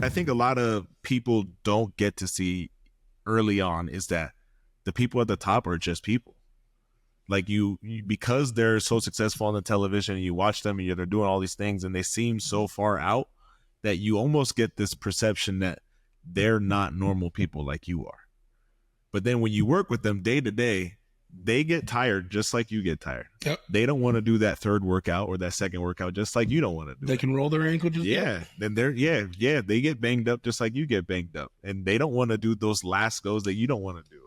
I think a lot of people don't get to see early on is that the people at the top are just people. Like you because they're so successful on the television, and you watch them and they're doing all these things and they seem so far out that you almost get this perception that they're not normal people like you are. But then when you work with them day to day, they get tired just like you get tired. Yep. They don't want to do that third workout or that second workout just like you don't want to do. They can roll their ankle just Then they get banged up just like you get banged up. And they don't want to do those last goes that you don't want to do.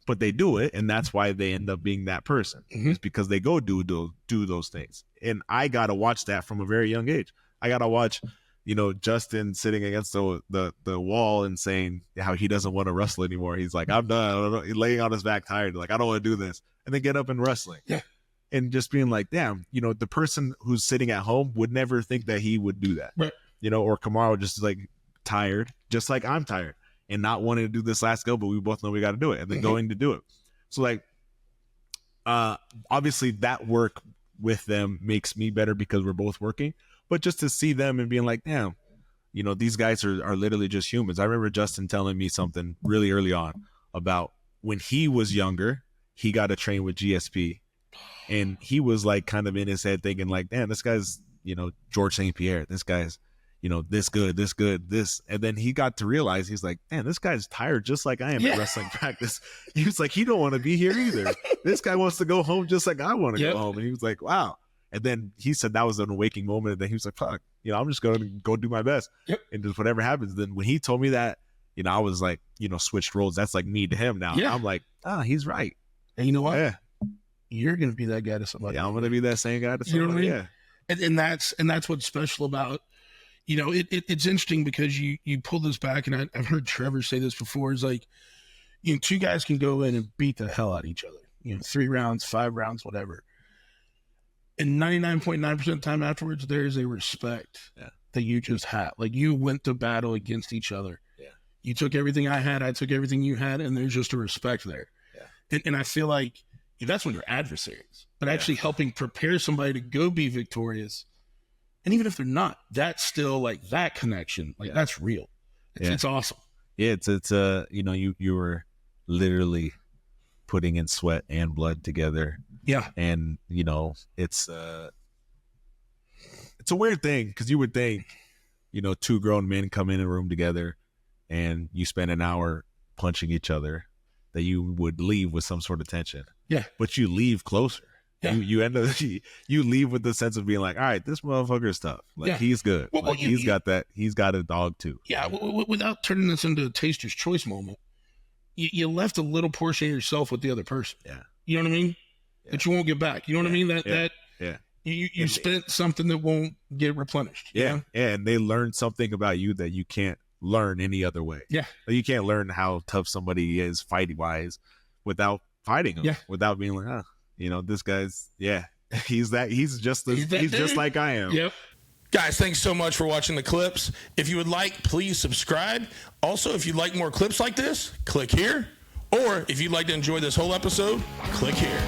But they do it, and that's why they end up being that person. Mm-hmm. It's because they go do those things. And I got to watch that from a very young age. I got to watch, Justin sitting against the wall and saying how he doesn't want to wrestle anymore. He's like, I'm done. He's laying on his back tired. Like, I don't want to do this. And then get up and wrestling. Yeah. And just being like, damn, the person who's sitting at home would never think that he would do that. Right. Or Kamaru just like tired, just like I'm tired. And not wanting to do this last go, but we both know we got to do it, and then going to do it. So, like, obviously that work with them makes me better because we're both working. But just to see them and being like, damn, these guys are literally just humans. I remember Justin telling me something really early on about when he was younger, he got to train with GSP. And he was like kind of in his head thinking like, damn, this guy's, George St. Pierre. This guy's, this good. And then he got to realize, he's like, man, this guy's tired just like I am at wrestling practice. He was like, he don't want to be here either. This guy wants to go home just like I want to go home. And he was like, wow. And then he said that was an awakening moment. And then he was like, fuck, I'm just going to go do my best. Yep. And just whatever happens. Then when he told me that, I was like, switched roles. That's like me to him now. Yeah. I'm like, he's right. And you know what? Yeah. You're going to be that guy to somebody. Yeah, I'm going to be that same guy to somebody. You know what I mean? Yeah. And that's what's special about, it's interesting because you pull this back, and I've heard Trevor say this before, is like, two guys can go in and beat the hell out of each other, 3 rounds, 5 rounds, whatever. And 99.9% of the time afterwards, there is a respect that you just had. Like, you went to battle against each other. Yeah. You took everything I had, I took everything you had, and there's just a respect there. Yeah. And I feel like that's when you're adversaries, but actually helping prepare somebody to go be victorious. And even if they're not, that's still like that connection. Like that's real. It's awesome. Yeah. It's you were literally putting in sweat and blood together. Yeah. And it's a weird thing. 'Cause you would think, 2 grown men come in a room together and you spend an hour punching each other, that you would leave with some sort of tension. Yeah. But you leave closer. Yeah. You end up you leave with the sense of being like, all right, this motherfucker is tough. Like he's good. Well, he's got a dog too. Yeah. Without turning this into a taster's choice moment, you left a little portion of yourself with the other person. Yeah. You know what I mean? Yeah. That you won't get back. You know what I mean? That you spent something that won't get replenished. Yeah. Yeah. And they learn something about you that you can't learn any other way. Yeah. Like you can't learn how tough somebody is fighting wise without fighting them. Yeah. Without being like, this guy's, he's just like I am. Yep. Guys, thanks so much for watching the clips. If you would like, please subscribe. Also, if you'd like more clips like this, click here. Or if you'd like to enjoy this whole episode, click here.